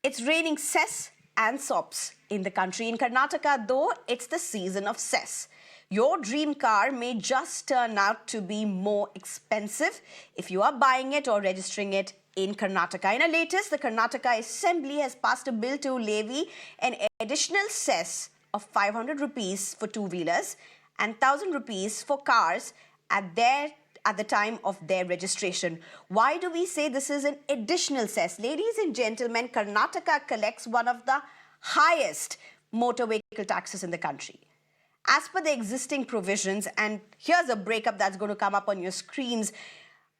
It's raining cess and sops in the country. In Karnataka, though, it's the season of cess. Your dream car may just turn out to be more expensive if you are buying it or registering it in Karnataka. In a latest, the Karnataka Assembly has passed a bill to levy an additional cess of 500 rupees for two-wheelers and 1,000 rupees for cars at the time of their registration. Why do we say this is an additional cess? Ladies and gentlemen, Karnataka collects one of the highest motor vehicle taxes in the country. As per the existing provisions, and here's a breakup that's going to come up on your screens,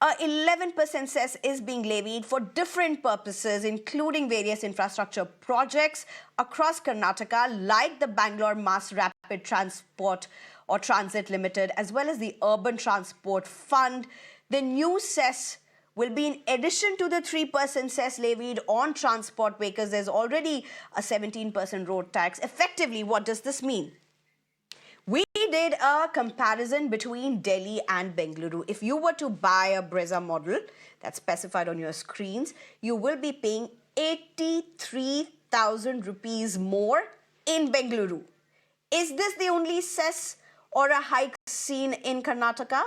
11% cess is being levied for different purposes, including various infrastructure projects across Karnataka, like the Bangalore Mass Rapid Transport or Transit Limited, as well as the Urban Transport Fund. The new cess will be in addition to the 3% cess levied on transport vehicles. There's already a 17% road tax. Effectively, what does this mean? We did a comparison between Delhi and Bengaluru. If you were to buy a Brezza model that's specified on your screens, you will be paying 83,000 rupees more in Bengaluru. Is this the only cess or a hike seen in Karnataka?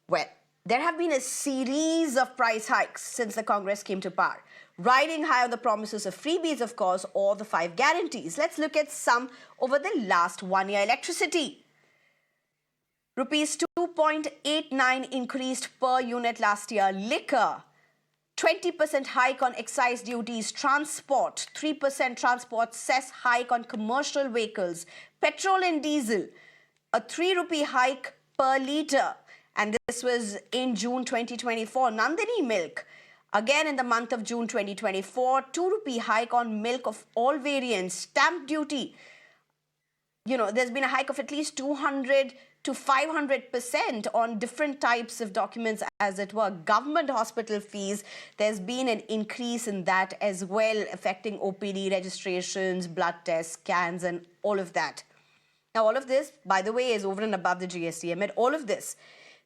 Well, there have been a series of price hikes since the Congress came to power, riding high on the promises of freebies, of course, or the 5 guarantees. Let's look at some over the last 1 year. Electricity. Rupees 2.89 increased per unit last year. Liquor, 20% hike on excise duties. Transport, 3% transport cess hike on commercial vehicles. Petrol and diesel, a 3 rupee hike per litre. And this was in June 2024. Nandini milk, again in the month of June 2024, 2 rupee hike on milk of all variants. Stamp duty, there's been a hike of at least 200 to 500% on different types of documents, as it were. Government hospital fees, there's been an increase in that as well, affecting OPD registrations, blood tests, scans, and all of that. Now, all of this, by the way, is over and above the GST. Amid all of this,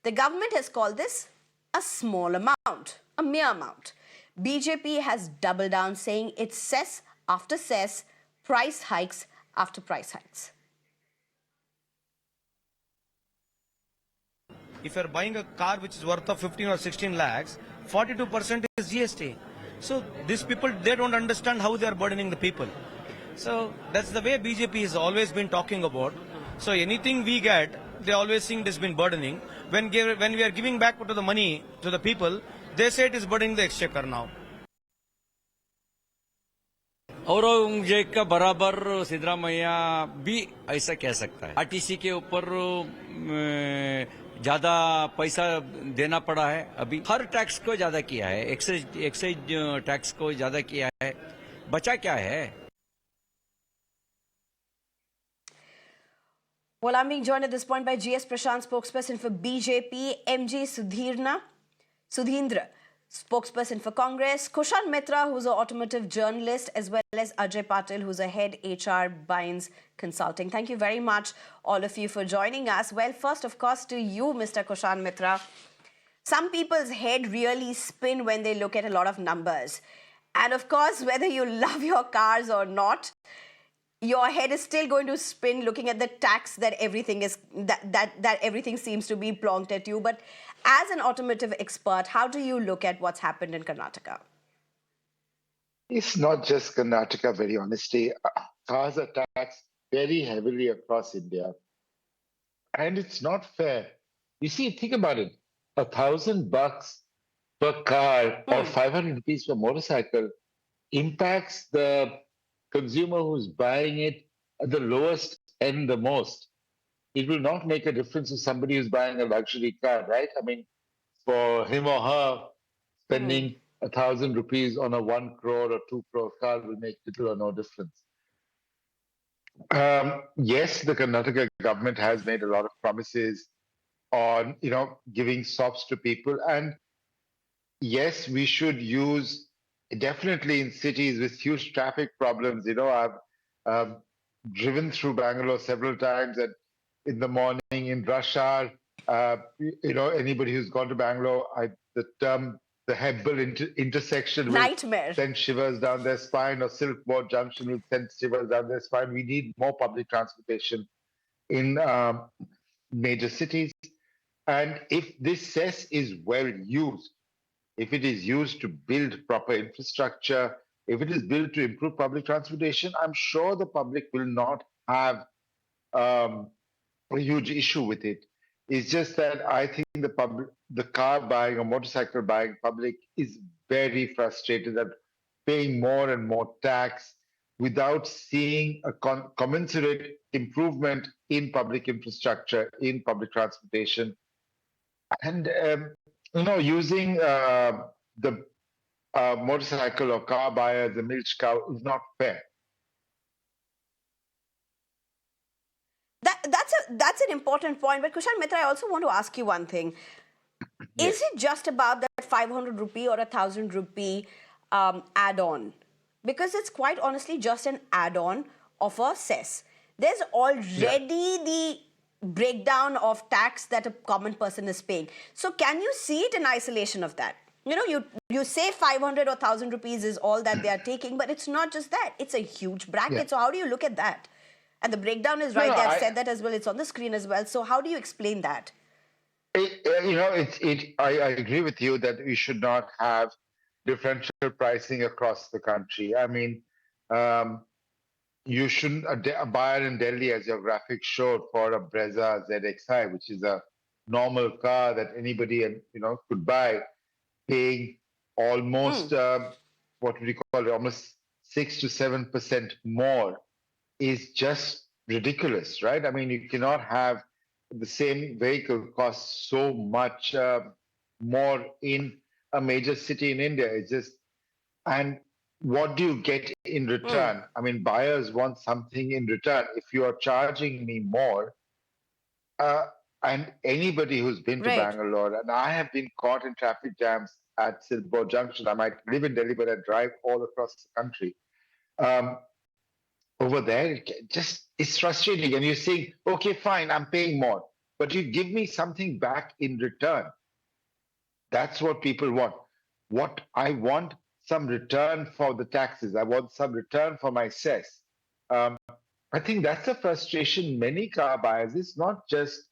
the government has called this a small amount, a mere amount. BJP has doubled down, saying it's cess after cess, price hikes after price hikes. If you're buying a car which is worth of 15 or 16 lakhs, 42% is GST. So these people, they don't understand how they are burdening the people. So that's the way BJP has always been talking about. So anything we get, they always think it has been burdening. When we are giving back to the money to the people, they say it is burdening the exchequer now. Aurangzeb का बराबर सिद्धरामैया भी ऐसा कह सकता है। RTC के ऊपर ज्यादा पैसा देना पड़ा है। अभी हर टैक्स को ज्यादा किया है, एक्साइज टैक्स को ज्यादा किया है। बचा क्या है? Well, I'm being joined at this point by GS Prashant, spokesperson for BJP, MG Sudhindra, spokesperson for Congress, Kushan Mitra, who's an automotive journalist, as well as Ajay Patil, who's a head HR Binds Consulting. Thank you very much, all of you, for joining us. Well, first, of course, to you, Mr. Kushan Mitra. Some people's head really spin when they look at a lot of numbers. And of course, whether you love your cars or not, your head is still going to spin looking at the tax that everything is that everything seems to be plonked at you. But as an automotive expert, how do you look at what's happened in Karnataka? It's not just Karnataka, very honestly. Cars are taxed very heavily across India. And it's not fair. You see, think about it. $1,000 per car or 500 rupees per motorcycle impacts the consumer who's buying it at the lowest end the most. It will not make a difference to somebody who's buying a luxury car, right? I mean, for him or her, spending 1,000 rupees on a 1 crore or 2 crore car will make little or no difference. Yes, the Karnataka government has made a lot of promises on, giving sops to people. And yes, we should use, definitely in cities with huge traffic problems. I've driven through Bangalore several times, and in the morning in rush hour, anybody who's gone to Bangalore, the term the Hebbal intersection will Nightmare. send shivers down their spine, or Silkboard Junction will send shivers down their spine. We need more public transportation in major cities. And if this cess is well used, if it is used to build proper infrastructure, if it is built to improve public transportation, I'm sure the public will not have um, a huge issue with it. It's just that I think the car buying or motorcycle buying public is very frustrated at paying more and more tax without seeing a commensurate improvement in public infrastructure, in public transportation, and using the motorcycle or car buyer as a milch cow is not fair. That's an important point. But Kushan Mitra, I also want to ask you one thing. Yes. Is it just about that 500 rupee or 1,000 rupee add-on? Because it's quite honestly just an add-on of a cess. There's already the breakdown of tax that a common person is paying. So can you see it in isolation of that? You know, you say 500 or 1,000 rupees is all that they are taking, but it's not just that. It's a huge bracket. Yeah. So how do you look at that? And the breakdown is right No, there. I've said that as well. It's on the screen as well. So how do you explain that? I agree with you that we should not have differential pricing across the country. I mean, you shouldn't, a buyer in Delhi, as your graphic showed, for a Brezza ZXi, which is a normal car that anybody, could buy, paying almost, what would you call it, almost 6 to 7% more is just ridiculous, right? I mean, you cannot have the same vehicle cost so much more in a major city in India. It's just, and what do you get in return? I mean, buyers want something in return. If you are charging me more, and anybody who's been to Right. Bangalore, and I have been caught in traffic jams at Silkboard Junction. I might live in Delhi, but I drive all across the country. Over there, it's frustrating. And you're saying, okay, fine, I'm paying more, but you give me something back in return. That's what people want. What I want, some return for the taxes. I want some return for my cess. I think that's a frustration many car buyers. It's not just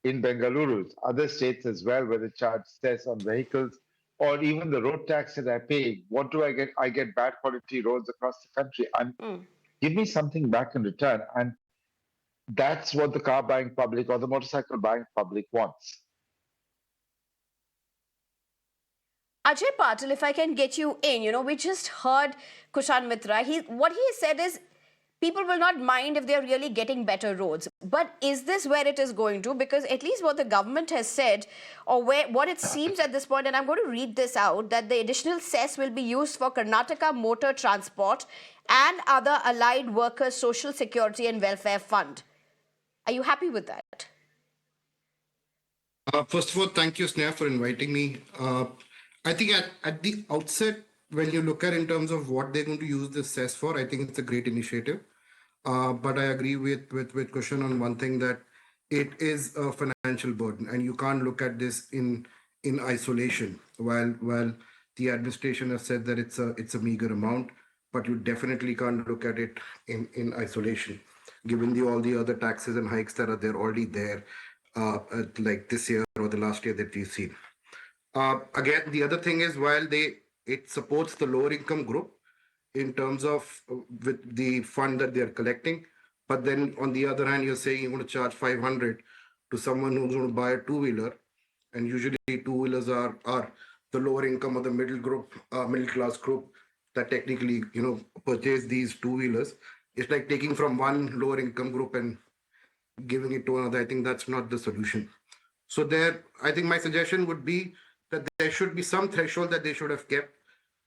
in Bengaluru, it's other states as well, where they charge cess on vehicles, or even the road tax that I pay. What do I get? I get bad quality roads across the country. Give me something back in return. And that's what the car buying public or the motorcycle buying public wants. Ajay Patil, if I can get you in, we just heard Kushan Mitra. What he said is people will not mind if they're really getting better roads. But is this where it is going to? Because at least what the government has said, or what it seems at this point, and I'm going to read this out, that the additional cess will be used for Karnataka Motor Transport and other allied workers' social security and welfare fund. Are you happy with that? First of all, thank you, Sneha, for inviting me. I think at the outset, when you look at in terms of what they're going to use this cess for, I think it's a great initiative. But I agree with Kushan on one thing, that it is a financial burden, and you can't look at this in isolation. While the administration has said that it's a meager amount, but you definitely can't look at it in isolation, given all the other taxes and hikes that are there already there, like this year or the last year that we've seen. Again, the other thing is, while it supports the lower income group in terms of with the fund that they're collecting, but then on the other hand, you're saying you're going to charge 500 to someone who's going to buy a two-wheeler, and usually two-wheelers are the lower income or the middle class group that technically purchase these two-wheelers. It's like taking from one lower income group and giving it to another. I think that's not the solution. So I think my suggestion would be that there should be some threshold that they should have kept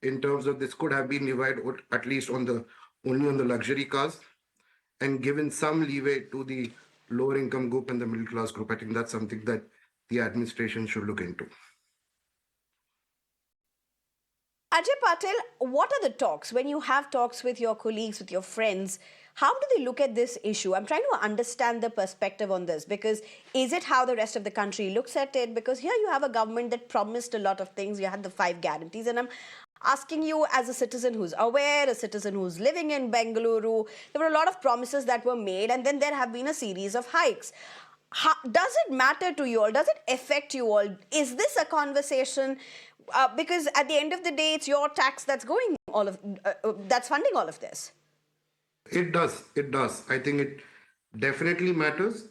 in terms of this could have been levied at least only on the luxury cars, and given some leeway to the lower income group and the middle class group. I think that's something that the administration should look into. Ajay Patil, what are the talks? When you have talks with your colleagues, with your friends, How do they look at this issue? I'm trying to understand the perspective on this, because is it how the rest of the country looks at it? Because here you have a government that promised a lot of things. You had the 5 guarantees, and I'm asking you as a citizen who's aware, a citizen who's living in Bengaluru, there were a lot of promises that were made, and then there have been a series of hikes. Does it matter to you all? Does it affect you all? Is this a conversation? Because at the end of the day, it's your tax that's going that's funding all of this. It does. It does. I think it definitely matters.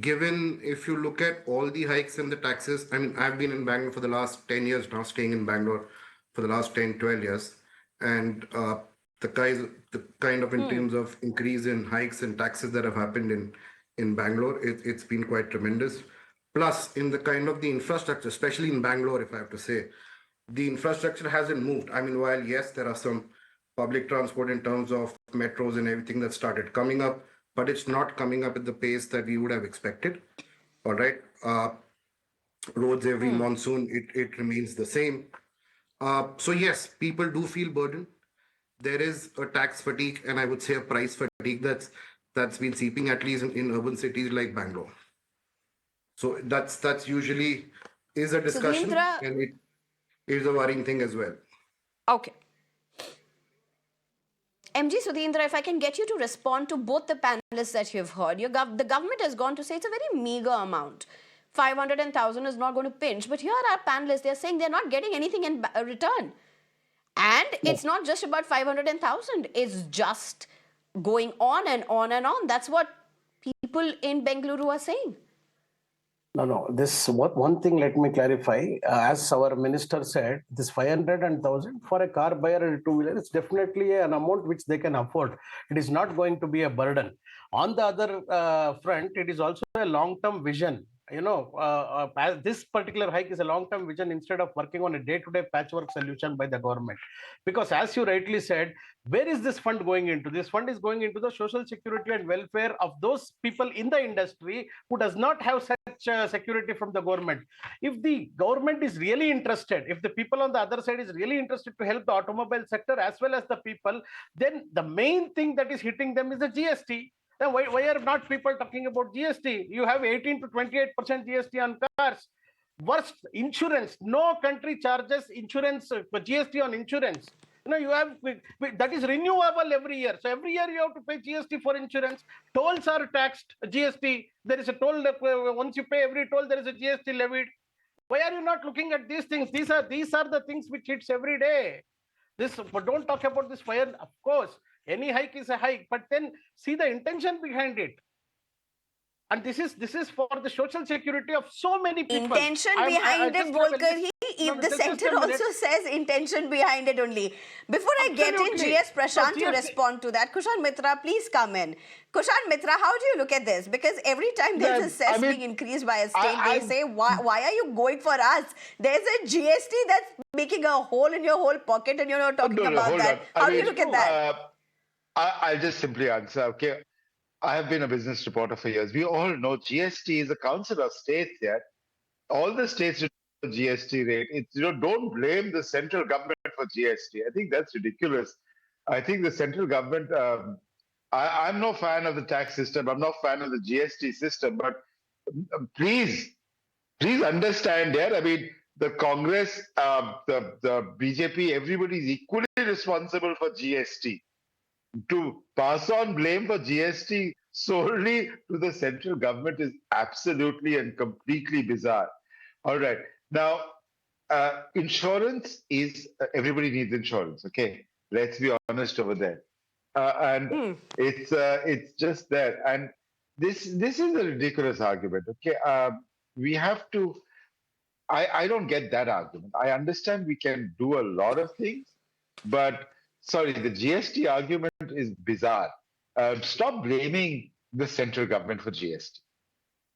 Given if you look at all the hikes and the taxes, I mean, I've been in Bangalore for the last 10 years now, staying in Bangalore for the last 10, 12 years. And the kind of in terms of increase in hikes and taxes that have happened in Bangalore, it's been quite tremendous. Plus, in the kind of the infrastructure, especially in Bangalore, if I have to say, the infrastructure hasn't moved. I mean, while yes, there are some public transport in terms of metros and everything that started coming up, but it's not coming up at the pace that we would have expected. All right. Roads every monsoon, it remains the same. So yes, people do feel burdened. There is a tax fatigue, and I would say a price fatigue that's been seeping, at least in urban cities like Bangalore. So that's usually is a discussion, and it is a worrying thing as well. Okay. MG Sudhindra, if I can get you to respond to both the panelists that you've heard. The government has gone to say it's a very meager amount. 500 and 1,000 is not going to pinch. But here are panelists, they're saying they're not getting anything in return. And it's not just about 500 and 1,000. It's just going on and on and on. That's what people in Bengaluru are saying. No. This one thing, let me clarify. As our minister said, this 500 and 1,000 for a car buyer and a two-wheeler is definitely an amount which they can afford. It is not going to be a burden. On the other front, it is also a long-term vision. This particular hike is a long-term vision instead of working on a day-to-day patchwork solution by the government. Because as you rightly said, where is this fund going into? This fund is going into the social security and welfare of those people in the industry who does not have such security from the government. If the government is really interested, if the people on the other side is really interested to help the automobile sector as well as the people, then the main thing that is hitting them is the GST. Then why are not people talking about GST? You have 18 to 28% GST on cars. Worst, insurance. No country charges insurance, GST on insurance. You have that is renewable every year. So every year you have to pay GST for insurance. Tolls are taxed, GST. There is a toll. Once you pay every toll, there is a GST levied. Why are you not looking at these things? These are the things which hits every day. But don't talk about this fire. Of course, any hike is a hike, but then see the intention behind it. And this is for the social security of so many people. Intention behind it, Volker. The center also says intention behind it only. Before I get in GS Prashant to respond to that, Kushan Mitra, please come in. Kushan Mitra, how do you look at this? Because every time there's a cess being increased by a state, they say, why are you going for us? There's a GST that's making a hole in your whole pocket and you're not talking about that. How do you look at that? I'll just simply answer, okay? I have been a business reporter for years. We all know GST is a council of states here. All the states GST rate. It's, don't blame the central government for GST. I think that's ridiculous. I think the central government, I'm no fan of the tax system. I'm not fan of the GST system, but please understand there. I mean, the Congress, the BJP, everybody is equally responsible for GST. To pass on blame for GST solely to the central government is absolutely and completely bizarre. All right. Now, insurance is, everybody needs insurance, okay? Let's be honest over there. It's just that. And this is a ridiculous argument, okay? We have to, I don't get that argument. I understand we can do a lot of things, but sorry, the GST argument is bizarre. Stop blaming the central government for GST.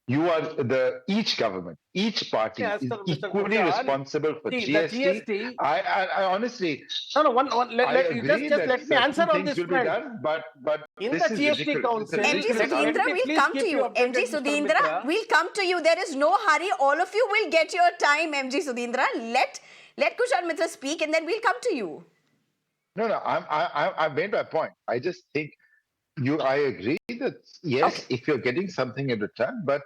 You are each government, each party is equally responsible for GST. The GST. I honestly, let me answer on this will be done, but in this the is GST ridiculous. council, MG Sudhindra, we'll come to you. MG Sudhindra, we'll come to you. There is no hurry. All of you will get your time, MG Sudhindra. Let Kushan Mitra speak, and then we'll come to you. No, I've made my point. I just think I agree that yes, if you're getting something in return, but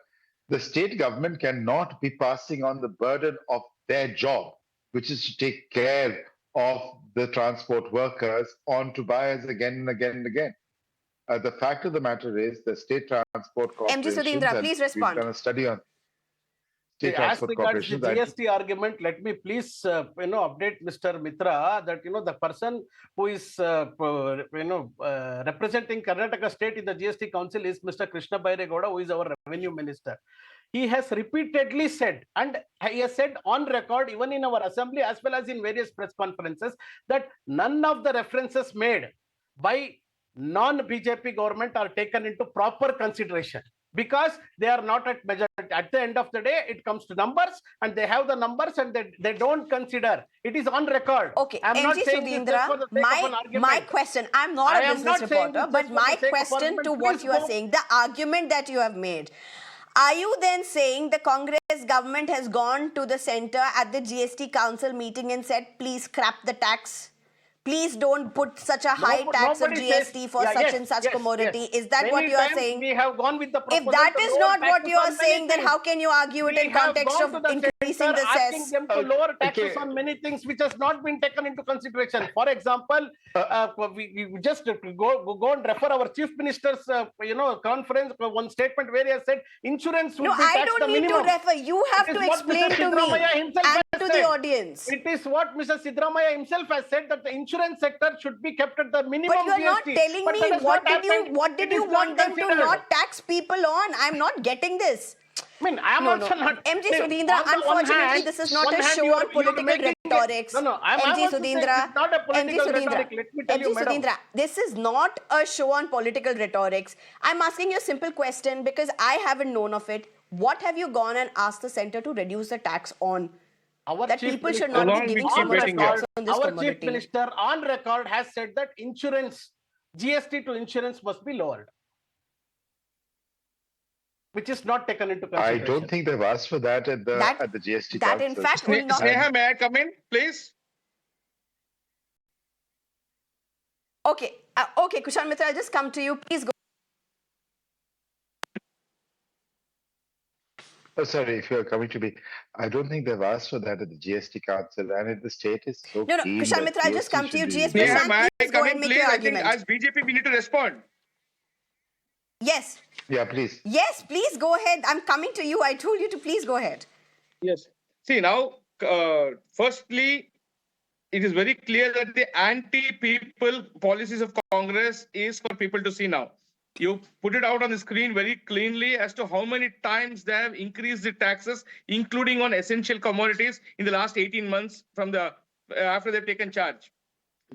the state government cannot be passing on the burden of their job, which is to take care of the transport workers, on to buyers again and again and again. The fact of the matter is the state transport MG corporations, Sudhindra, and please we've respond. done a study on See, state as transport regards the corporations. GST argument, let me please, update Mr. Mitra that, the person who is, representing Karnataka State in the GST Council is Mr. Krishna Bairegowda, who is our revenue minister. He has repeatedly said, and he has said on record, even in our assembly as well as in various press conferences, that none of the references made by non-BJP government are taken into proper consideration, because they are not at majority. At the end of the day, it comes to numbers, and they have the numbers, and they don't consider. It is on record. Okay, I'm not MG saying this just for Sudhindra, the sake of an argument. my question, I'm not I a am business not saying reporter, this but just for my the sake of question argument. to what Please you are go. saying, the argument that you have made, are you then saying the Congress government has gone to the center at the GST Council meeting and said, please scrap the tax? Please don't put such a high tax of Nobody GST says, for yeah, such yes, and such yes, commodity. yes. Is that Many what you are times saying? we have gone with the proposal If that to is lower not what taxes you are on many saying, then things. how can you argue it We in have context gone of to the increasing center the asking cess? them to lower taxes Okay. on many things which has not been taken into consideration. For example, we just go and refer our chief minister's conference, one statement where he has said insurance would No, be I taxed the don't need to minimum. refer. You have It to is what Mr. explain to me Siddaramaiah himself and has to said. the audience. It is what Mr. Siddaramaiah himself has said, that the insurance sector should be kept at the minimum But you are not GST. telling But me that has what not did you happened. what did It you is want not them to considered. not tax people on? I'm not getting this. I mean, I am No, also not. MG See, Sudhindra, on the one unfortunately, hand, this is not one a hand show you on are political making rhetorics. I'm MG also saying Sudhindra, it's not a political MG Sudhindra, rhetoric. Let me tell MG you, madam. Sudhindra, this is not a show on political rhetorics. I'm asking you a simple question because I haven't known of it. What have you gone and asked the center to reduce the tax on? Our That chief people should minister, not be giving so on much of record, tax on this our commodity. chief minister on record has said that insurance, GST to insurance must be lowered, which is not taken into I consideration. don't think they've asked for that at the GST That Council. in fact will not. Sneha, may I come in, please? Okay, okay, Kushan Mitra, I'll just come to you. Please go. Oh, sorry, if you're coming to me, I don't think they've asked for that at the GST Council, and if the state is so No, keen Kushan that Mitra, I'll just GST come to you. should be GS reduced. Prashant, Sneha, may I please go come ahead in, and make please? your I think argument. as BJP, we need to respond. Yes. Yeah, please. Yes, please go ahead. I'm coming to you. I told you to please go ahead. Yes. See, now, firstly, it is very clear that the anti-people policies of Congress is for people to see now. You put it out on the screen very cleanly as to how many times they have increased the taxes, including on essential commodities in the last 18 months from the after they've taken charge.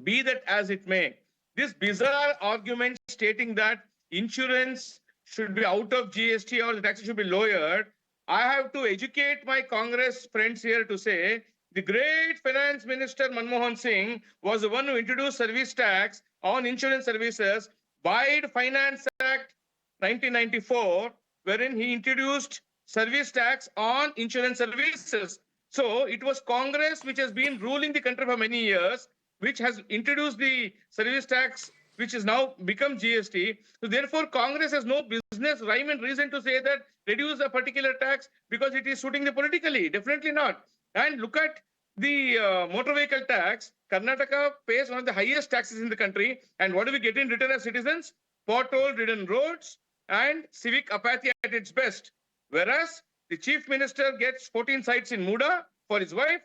Be that as it may, this bizarre argument stating that insurance should be out of GST or the taxes should be lowered, I have to educate my Congress friends here to say the great finance minister Manmohan Singh was the one who introduced service tax on insurance services by the Finance Act 1994, wherein he introduced service tax on insurance services. So it was Congress which has been ruling the country for many years, which has introduced the service tax, which has now become GST. So therefore, Congress has no business, rhyme and reason to say that reduce a particular tax because it is suiting the politically. Definitely not. And look at the motor vehicle tax. Karnataka pays one of the highest taxes in the country. And what do we get in return as citizens? Pothole-ridden roads and civic apathy at its best. Whereas the chief minister gets 14 sites in Muda for his wife,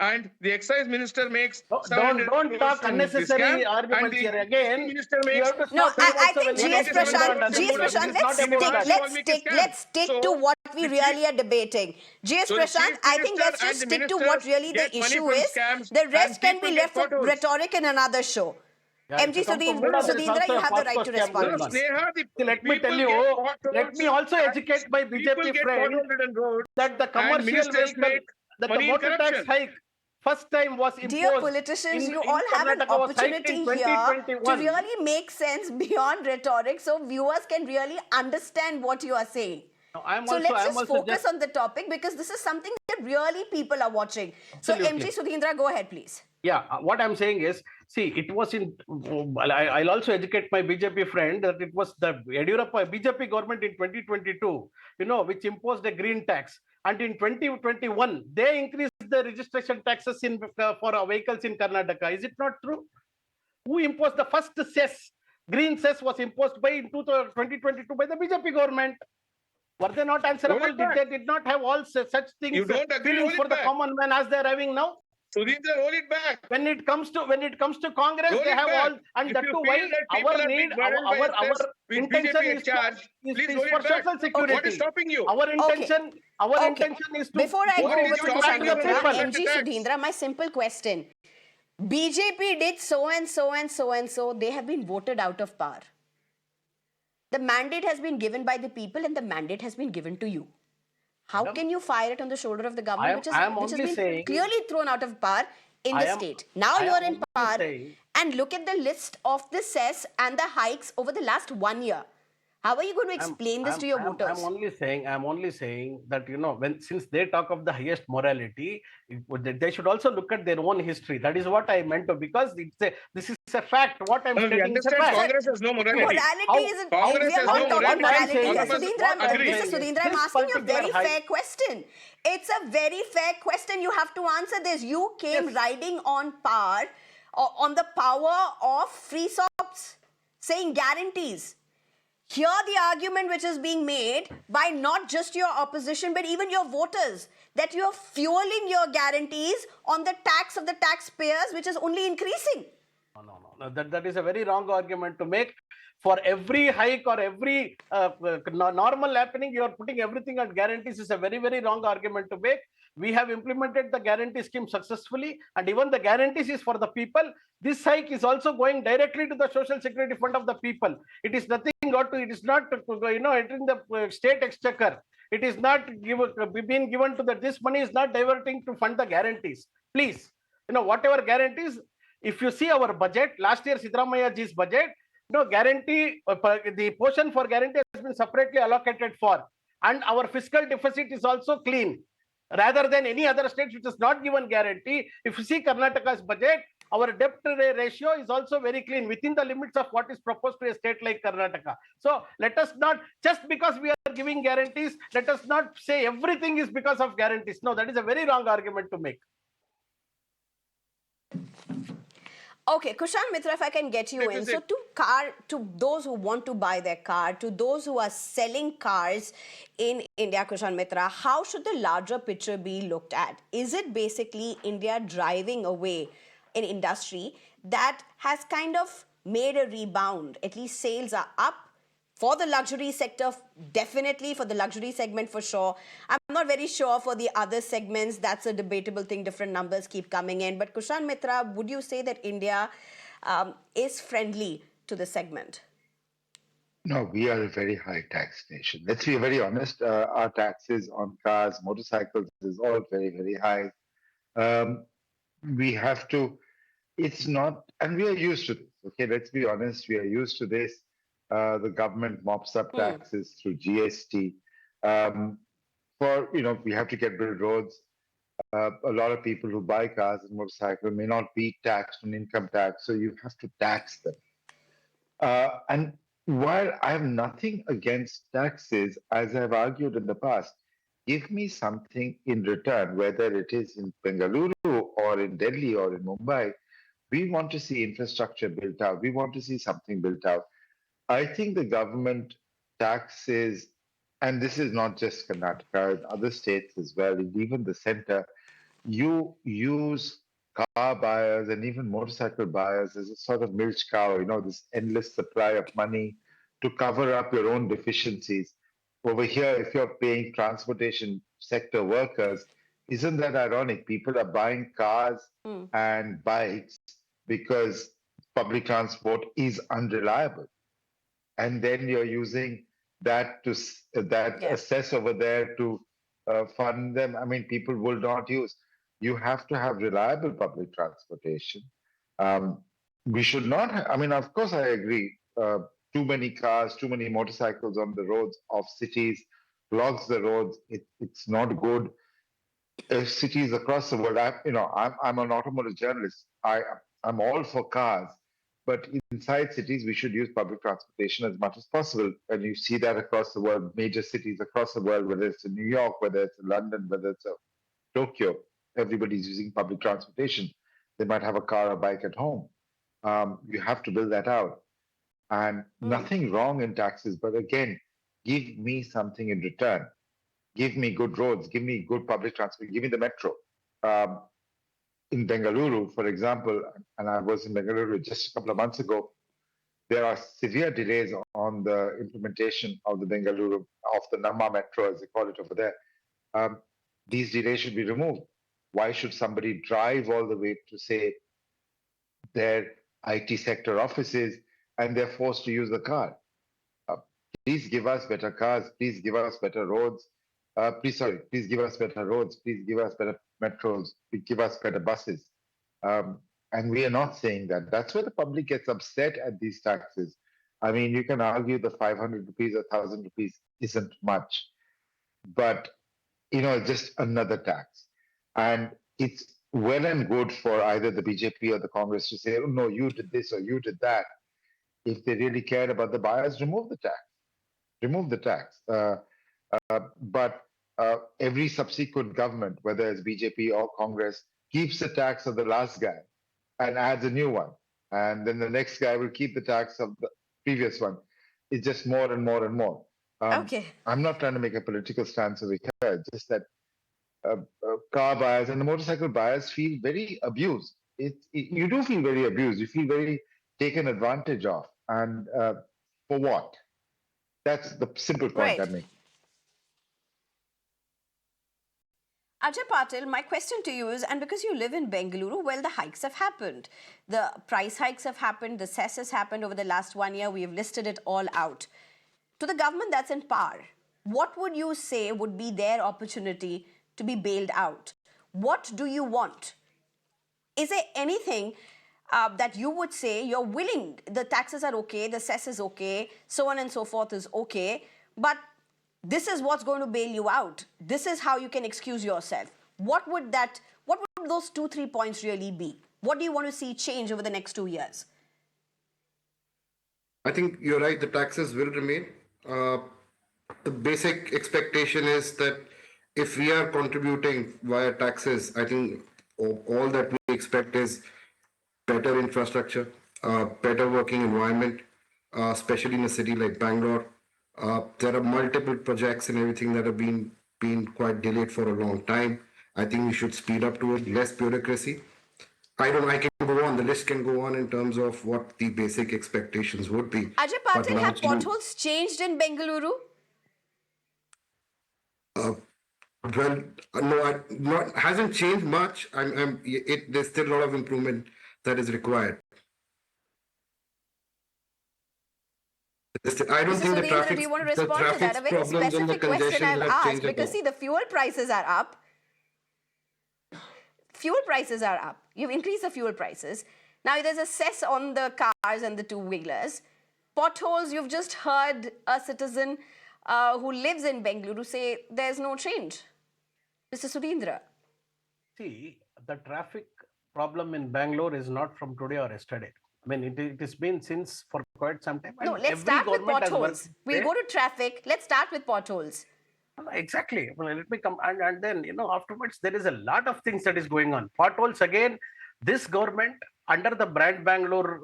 and the excise minister makes Don't talk unnecessary arguments here again. Minister You makes have to No, stop saying I also think when GS it comes to Prashant, doesn't GS do that. Prashant, It is not about that. let's stick to what we really are debating. GS So the Prashant, chief I think let's minister just and the stick to what ministers really the get money issue from is. scams The rest and can be people left get for potholes. rhetoric in another show. Yeah, MG if you come to Muda, there is Sudhindra, also you a have the right Pasco to scam respond, going No, on. please. Sneha, the Let me people tell you, get potholes let me also and educate my people BJP get friend pothole-ridden roads that the and commercial ministers vehicle, make that the money in motor tax corruption. hike first time was Dear imposed politicians, in you all have an Karnataka was hiked in opportunity here to 2021. really make sense beyond rhetoric so viewers can really understand what you are saying. No, I'm So also, let's I'm just also focus on the topic because this is something that really people are watching. So Absolutely. MG Sudhindra, go ahead, please. Yeah, what I'm saying is See, it was in. I'll also educate my BJP friend that it was the Yediyurappa BJP government in 2022, which imposed a green tax, and in 2021 they increased the registration taxes for vehicles in Karnataka. Is it not true? Who imposed the first cess? Green cess was imposed in 2022 by the BJP government. Were they not answerable? Did not have all such things? You don't agree, feelings roll for it the back. common man as they're having now. Sudhindra, roll it back. When it comes to Congress, Roll they it have back. all, and If that you too, feel why that people our are need, being burdened by our cess with intention BJP in is charge, please roll for it back. social security. What is stopping you? Our intention, Okay. intention is to Before I What go is over to stopping Kushan you from Mitra, rolling back MG the tax? Sudhindra, my simple question. BJP did so and so and so and so. They have been voted out of power. The mandate has been given by the people and the mandate has been given to you. How can you fire it on the shoulder of the government, which has been clearly thrown out of power in the state? Now you're in power, and look at the list of the cess and the hikes over the last 1 year. How are you going to explain this to your voters? I'm only saying that, since they talk of the highest morality, they should also look at their own history. That is what I meant to, because this is a fact. What I'm stating is a fact. Congress has no morality. Morality isn't. Congress We are has not no talking morality. morality. All of us agree. Mr. Sudhindra, I'm asking you a very fair question. It's a very fair question. You have to answer this. You came riding on power, on the power of free sops, saying guarantees. Hear the argument which is being made by not just your opposition, but even your voters, that you are fueling your guarantees on the tax of the taxpayers, which is only increasing. No. That is a very wrong argument to make. For every hike or every normal happening, you are putting everything on guarantees is a very, very wrong argument to make. We have implemented the guarantee scheme successfully, and even the guarantees is for the people. This hike is also going directly to the social security fund of the people. It is nothing it is not, entering the state exchequer. It is not being given to this money is not diverting to fund the guarantees. Please, whatever guarantees, if you see our budget, last year Siddaramaiah ji's budget, guarantee, the portion for guarantee has been separately allocated for, and our fiscal deficit is also clean, rather than any other states which is not given guarantee. If you see Karnataka's budget, our debt ratio is also very clean, within the limits of what is proposed to a state like Karnataka. So let us not, just because we are giving guarantees, let us not say everything is because of guarantees. No, that is a very wrong argument to make. Okay, Kushan Mitra, if I can get you in. So to those who want to buy their car, to those who are selling cars in India, Kushan Mitra, how should the larger picture be looked at? Is it basically India driving away an industry that has kind of made a rebound? At least sales are up. For the luxury sector, definitely. For the luxury segment, for sure. I'm not very sure for the other segments. That's a debatable thing. Different numbers keep coming in. But Kushan Mitra, would you say that India is friendly to the segment? No, we are a very high tax nation. Let's be very honest. Our taxes on cars, motorcycles is all very, very high. We have to, it's not, and we are used to this. Okay, let's be honest. We are used to this. The government mops up taxes through GST. We have to build roads. A lot of people who buy cars and motorcycles may not be taxed on income tax, so you have to tax them. And while I have nothing against taxes, as I've argued in the past, give me something in return, whether it is in Bengaluru or in Delhi or in Mumbai. We want to see infrastructure built out. We want to see something built out. I think the government taxes, and this is not just Karnataka, other states as well, even the center, you use car buyers and even motorcycle buyers as a sort of milch cow, this endless supply of money to cover up your own deficiencies. Over here, if you're paying transportation sector workers, isn't that ironic? People are buying cars and bikes because public transport is unreliable. And then you're using that to assess over there to fund them. I mean, people will not use. You have to have reliable public transportation. We should not. Of course, I agree. Too many cars, too many motorcycles on the roads of cities clogs the roads. It's not good. Cities across the world. I'm an automotive journalist. I'm all for cars, but inside cities, we should use public transportation as much as possible. And you see that across the world, major cities across the world, whether it's in New York, whether it's in London, whether it's Tokyo, everybody's using public transportation. They might have a car or bike at home. You have to build that out. And nothing wrong in taxes, but again, give me something in return. Give me good roads, give me good public transport, give me the metro. In Bengaluru, for example, and I was in Bengaluru just a couple of months ago, there are severe delays on the implementation of the Bengaluru, of the Namma metro, as they call it over there. These delays should be removed. Why should somebody drive all the way to, say, their IT sector offices and they're forced to use the car? Please give us better cars. Please give us better roads. Please give us better roads. Please give us better metros. Please give us better buses. And we are not saying that. That's where the public gets upset at these taxes. I mean, you can argue the 500 rupees or 1,000 rupees isn't much, but it's just another tax. And it's well and good for either the BJP or the Congress to say, oh, no, you did this or you did that. If they really cared about the buyers, remove the tax. Remove the tax. But every subsequent government, whether it's BJP or Congress, keeps the tax of the last guy and adds a new one. And then the next guy will keep the tax of the previous one. It's just more and more and more. Okay. I'm not trying to make a political stance over here, just that car buyers and the motorcycle buyers feel very abused. You do feel very abused. You feel very taken advantage of. And for what? That's the simple point I make. Ajay Patil, my question to you is, and because you live in Bengaluru, well, the hikes have happened. The price hikes have happened. The cess has happened over the last 1 year. We have listed it all out. To the government that's in power, what would you say would be their opportunity to be bailed out? What do you want? Is there anything that you would say you're willing, the taxes are okay, the cess is okay, so on and so forth is okay, but this is what's going to bail you out. This is how you can excuse yourself. What would those 2-3 points really be? What do you want to see change over the next 2 years? I think you're right. The taxes will remain. The basic expectation is that if we are contributing via taxes, I think all that we expect is better infrastructure, better working environment, especially in a city like Bangalore. There are multiple projects and everything that have been quite delayed for a long time. I think we should speed up to it, less bureaucracy. I can go on, the list can go on in terms of what the basic expectations would be. Ajay Patil, have potholes changed in Bengaluru? Hasn't changed much. There's still a lot of improvement that is required. I don't think the traffic. Do you want to respond to that? A very specific question I've asked, because see, the fuel prices are up. Fuel prices are up. You've increased the fuel prices. Now there's a cess on the cars and the two-wheelers. Potholes, you've just heard a citizen who lives in Bengaluru say there's no change. Mr. Sudhindra. See, the traffic problem in Bangalore is not from today or yesterday. I mean, it has been since for quite some time. No, let's start with potholes. We'll go to traffic. Let's start with potholes. Exactly. Well, let me come and then afterwards there is a lot of things that is going on. Potholes again. This government under the Brand Bangalore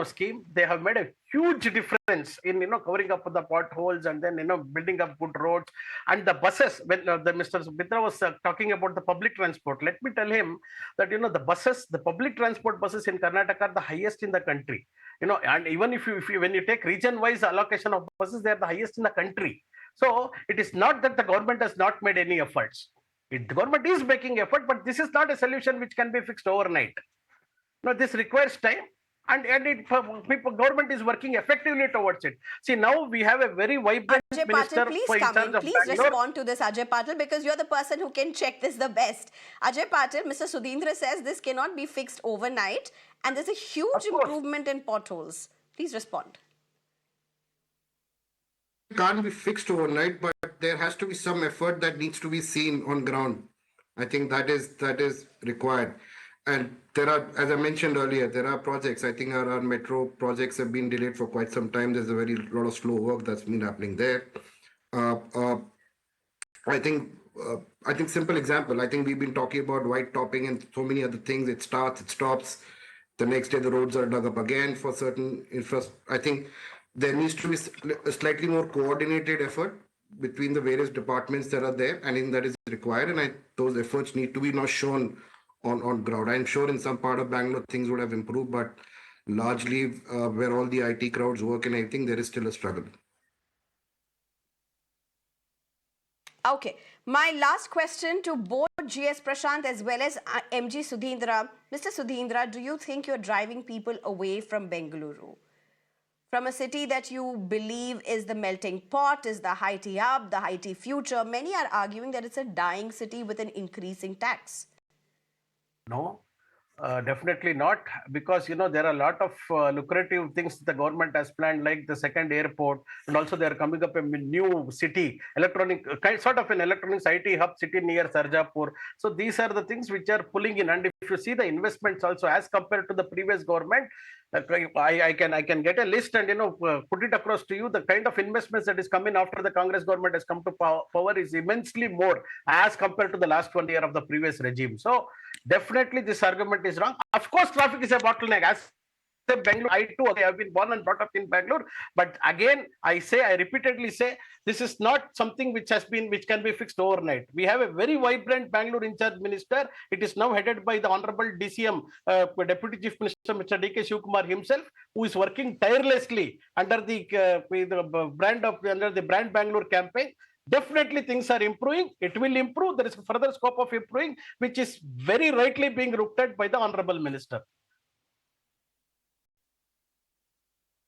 scheme, they have made a huge difference in covering up the potholes and then building up good roads and the buses. When the Mr. Mitra was talking about the public transport, let me tell him that the public transport buses in Karnataka are the highest in the country. And even if when you take region-wise allocation of buses, they are the highest in the country. So it is not that the government has not made any efforts. The government is making effort, but this is not a solution which can be fixed overnight. No, this requires time, and government is working effectively towards it. See, now we have a very vibrant Ajay minister. Patil, please come in. Please respond to this, Ajay Patil, because you're the person who can check this the best. Ajay Patil, Mr. Sudhindra says this cannot be fixed overnight, and there's a huge improvement in potholes. Please respond. Can't be fixed overnight, but there has to be some effort that needs to be seen on ground. I think that is required. And there are, as I mentioned earlier, there are projects. I think our metro projects have been delayed for quite some time. There's a very lot of slow work that's been happening there. Uh, uh, I think uh, I think simple example. I think we've been talking about white topping and so many other things. It starts, it stops. The next day the roads are dug up again for certain infra. I think there needs to be a slightly more coordinated effort between the various departments that are there. I think that is required, and those efforts need to be now shown on ground. I'm sure in some part of Bangalore things would have improved, but largely where all the IT crowds work and everything, there is still a struggle. Okay, my last question to both GS Prashant as well as MG Sudhindra. Mr. Sudhindra, do you think you're driving people away from Bengaluru? From a city that you believe is the melting pot, is the IT hub, the IT future. Many are arguing that it's a dying city with an increasing tax. No, definitely not, because there are a lot of lucrative things the government has planned, like the second airport, and also they are coming up a new city, sort of an electronics IT hub city near Sarjapur. So these are the things which are pulling in, and if you see the investments also as compared to the previous government, I can get a list and put it across to you. The kind of investments that is coming after the Congress government has come to power is immensely more as compared to the last 1 year of the previous regime. So definitely this argument is wrong. Of course, traffic is a bottleneck. As Bangalore, I too, I have been born and brought up in Bangalore. But again, I repeatedly say, this is not something which can be fixed overnight. We have a very vibrant Bangalore in charge minister. It is now headed by the Honorable DCM, Deputy Chief Minister, Mr. D.K. Shivkumar himself, who is working tirelessly under the brand Bangalore campaign. Definitely things are improving. It will improve. There is a further scope of improving, which is very rightly being looked at by the Honorable Minister.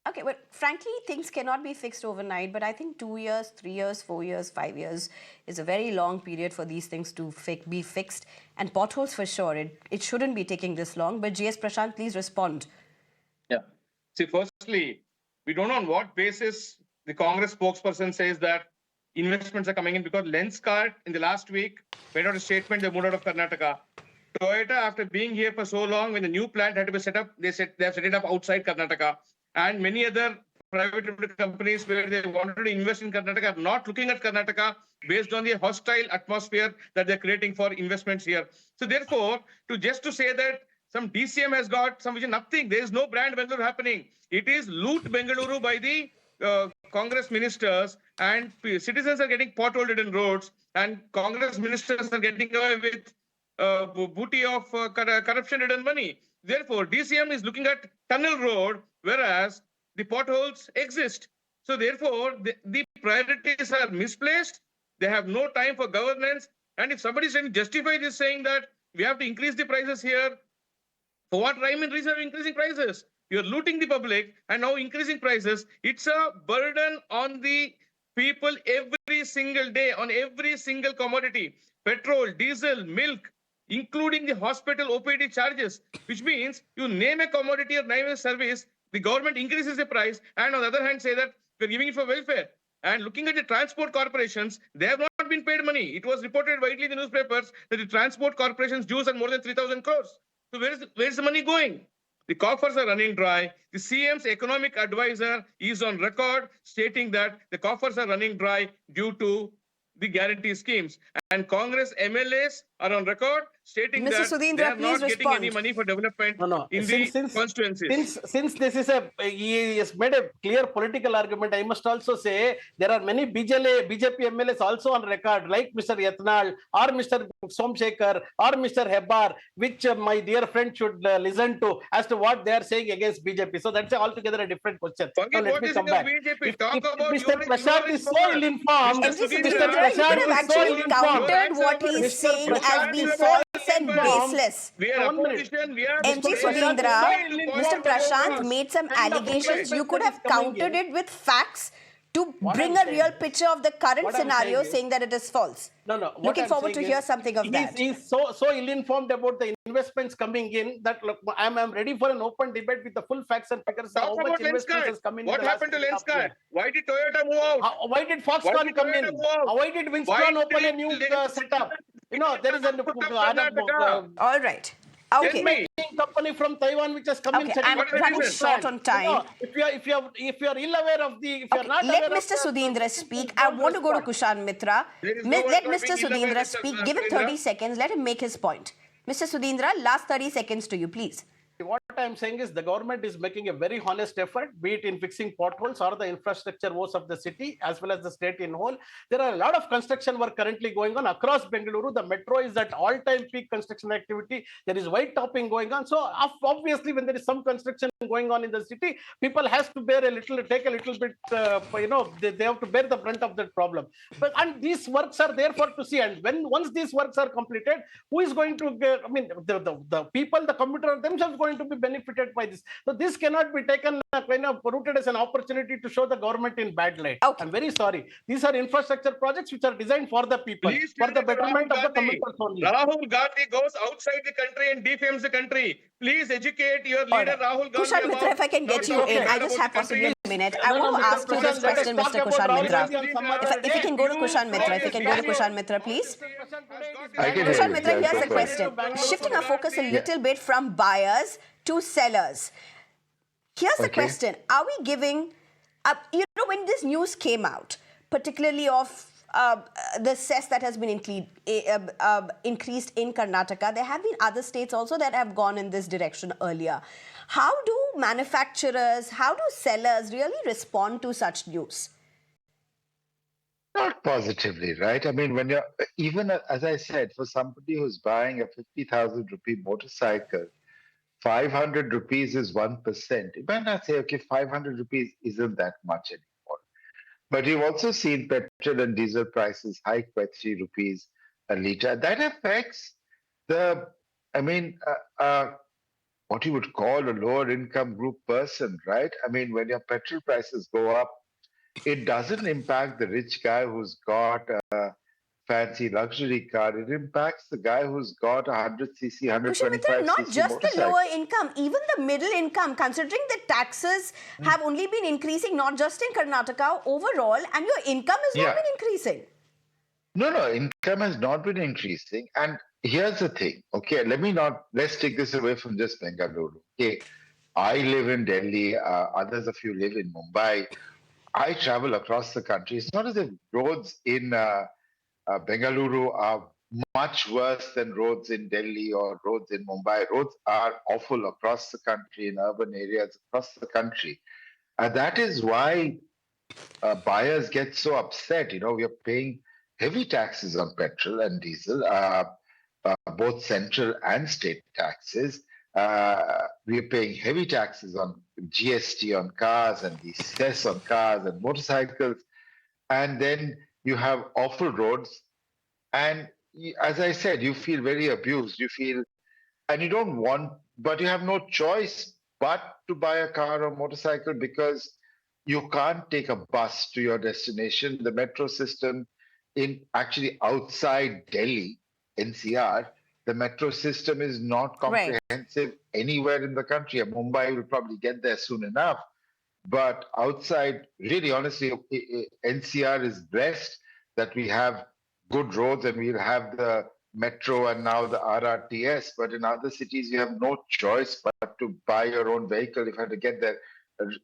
Okay, but frankly, things cannot be fixed overnight. But I think 2 years, 3 years, 4 years, 5 years is a very long period for these things to be fixed. And potholes for sure, it shouldn't be taking this long. But GS Prashant, please respond. Yeah. See, firstly, we don't know on what basis the Congress spokesperson says that investments are coming in, because Lenskart in the last week made out a statement they moved out of Karnataka. Toyota, after being here for so long, when the new plant had to be set up, they have set it up outside Karnataka. And many other private companies where they wanted to invest in Karnataka are not looking at Karnataka based on the hostile atmosphere that they're creating for investments here. So therefore, to say that some DCM has got some vision, nothing. There is no brand Bengaluru happening. It is loot Bengaluru by the Congress ministers, and citizens are getting potholed in roads, and Congress ministers are getting away with booty of corruption-ridden money. Therefore, DCM is looking at tunnel road, whereas the potholes exist. So therefore, the priorities are misplaced. They have no time for governance. And if somebody is trying to justify this, saying that we have to increase the prices here, for what rhyme and reason are increasing prices? You're looting the public and now increasing prices. It's a burden on the people every single day, on every single commodity. Petrol, diesel, milk, including the hospital OPD charges, which means you name a commodity or name a service, the government increases the price, and on the other hand say that we're giving it for welfare. And looking at the transport corporations, they have not been paid money. It was reported widely in the newspapers that the transport corporations dues are more than 3,000 crores. So where's the money going? The coffers are running dry. The CM's economic advisor is on record stating that the coffers are running dry due to the guarantee schemes. And Congress MLAs are on record stating Mr. that Sudhindra, they are please not getting any respond. money for development in Since the constituencies. Since this is he has made a clear political argument, I must also say there are many BJP MLAs also on record, like Mr. Yatnal or Mr. Somsekhar or Mr. Hebbar, which my dear friend should listen to as to what they are saying against BJP. So that's altogether a different question. Forget Now let what me is come in back. BJP. If Talk about Mr. Prashant is so ill-informed, MG Mr. Sudhindra, you could have actually countered what he's Mr. saying Prashant as being is false so and ill-informed. baseless. We are One minute. opposition. We are MG Sudhindra, Mr. Prashant made some allegations. You could have countered it with facts to bring a real picture of the current scenario, saying that it is false. No. Looking forward to hear something of that. He's so ill-informed about the investments coming in that look, I'm ready for an open debate with the full facts and figures. Talk How about much investments has Lenskart. come in? What happened to Lenskart? Why did Toyota move out? Why did Why Foxconn did come Toyota in? move out? Why did Why Winston open a did new Lenskart setup? There is a put up Karnataka? All right. Okay. Company from Taiwan which has come in. Okay, I'm running short on time. If you are ill aware of the, if you are not Let aware Mr. of the, Sudhindra speak. I want to go to Kushan Mitra. There is no one Let not Mr. being ill aware, Sudhindra Mr. speak. Give him Surendra. 30 seconds. Let him make his point. Mr. Sudhindra, last 30 seconds to you, please. what I'm saying is the government is making a very honest effort, be it in fixing potholes or the infrastructure woes of the city as well as the state in whole. There are a lot of construction work currently going on across Bengaluru. The metro is at all-time peak construction activity. There is white topping going on. So obviously, when there is some construction going on in the city, people has to bear a little, take a little bit, they have to bear the brunt of that problem. But and these works are there for to see. And once these works are completed, who is going to get? I mean, the people, the commuter themselves going to be benefited by this. So this cannot be taken kind of rooted as an opportunity to show the government in bad light. Okay. I'm very sorry. These are infrastructure projects which are designed for the people, Please for the tell them betterment of the Rahul Gandhi. commuters only. Rahul Gandhi goes outside the country and defames the country. Please educate your leader Right. Rahul Gandhi. Kushan Mitra, if I can get you in, I just have possibly a minute. I want to ask you this question, Mr. Kushan Mitra. If you can go to Kushan Mitra, if you can go to Kushan Mitra, please. I can hear Kushan you. Mitra, Yeah, here's go the for it. question. Shifting our focus a little bit from buyers to sellers. Here's the Okay. question. Are we giving up, when this news came out, particularly of the cess that has been increased in Karnataka, there have been other states also that have gone in this direction earlier. How do manufacturers, how do sellers really respond to such news? Not positively, right? I mean, when you're, even as I said, for somebody who's buying a 50,000 rupee motorcycle, 500 rupees is 1%. You might not say, okay, 500 rupees isn't that much anymore. But you've also seen petrol and diesel prices hike by 3 rupees a litre. That affects the, what you would call a lower income group person, right? I mean, when your petrol prices go up, it doesn't impact the rich guy who's got a fancy luxury car. It impacts the guy who's got a 100cc, Kushan Mitra, 125cc not just the motorcycle. lower income, even the middle income, considering the taxes have only been increasing, not just in Karnataka, overall, and your income has not Yeah. been increasing. No, income has not been increasing. And here's the thing, okay, let's take this away from just Bengaluru. Okay, I live in Delhi, others of you live in Mumbai. I travel across the country. It's not as if roads in Bengaluru are much worse than roads in Delhi or roads in Mumbai. Roads are awful across the country, in urban areas across the country. And that is why buyers get so upset. We are paying heavy taxes on petrol and diesel, both central and state taxes. We are paying heavy taxes on GST on cars and the cess on cars and motorcycles. And then you have awful roads. And as I said, you feel very abused. And you don't want, but you have no choice but to buy a car or motorcycle because you can't take a bus to your destination. The metro system actually outside Delhi, NCR, the metro system is not comprehensive anywhere in the country. Mumbai will probably get there soon enough. But outside, really honestly, NCR is blessed that we have good roads and we'll have the metro and now the RRTS. But in other cities, you have no choice but to buy your own vehicle if you have to get there.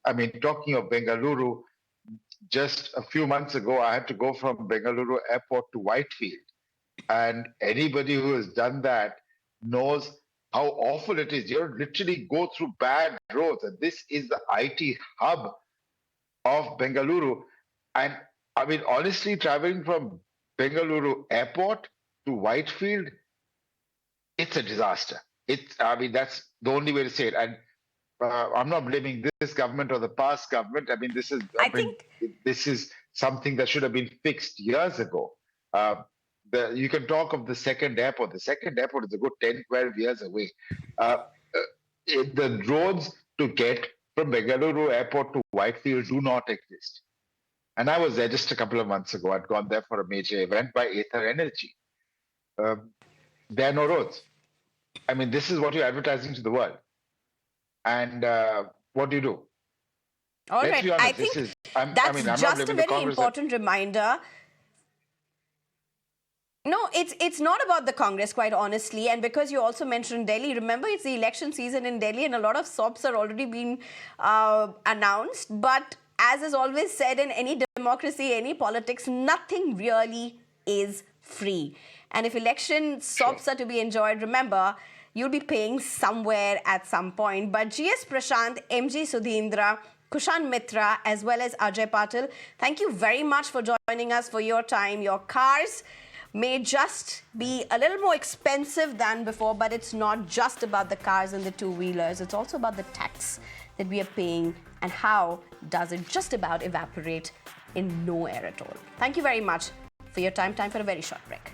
I mean, talking of Bengaluru, just a few months ago, I had to go from Bengaluru airport to Whitefield. And anybody who has done that knows how awful it is. You literally go through bad roads. And this is the IT hub of Bengaluru. And I mean, honestly, traveling from Bengaluru airport to Whitefield, it's a disaster. That's the only way to say it. And I'm not blaming this government or the past government. I mean, this is something that should have been fixed years ago. You can talk of the second airport. The second airport is a good 10, 12 years away. The roads to get from Bengaluru airport to Whitefield do not exist. And I was there just a couple of months ago. I'd gone there for a major event by Aether Energy. There are no roads. I mean, this is what you're advertising to the world. And what do you do? All Let's right. be honest, I think I'm that's not just a blaming the very Congress. important reminder. No, it's not about the Congress, quite honestly. And because you also mentioned Delhi, remember it's the election season in Delhi, and a lot of SOPs are already being announced. But as is always said in any democracy, any politics, nothing really is free. And if election SOPs are to be enjoyed, remember, you'll be paying somewhere at some point. But GS Prashant, MG Sudhindra, Kushan Mitra, as well as Ajay Patil, thank you very much for joining us, for your time. Your cars may just be a little more expensive than before, but it's not just about the cars and the two-wheelers. It's also about the tax that we are paying, and how does it just about evaporate in no air at all. Thank you very much for your time. Time for a very short break.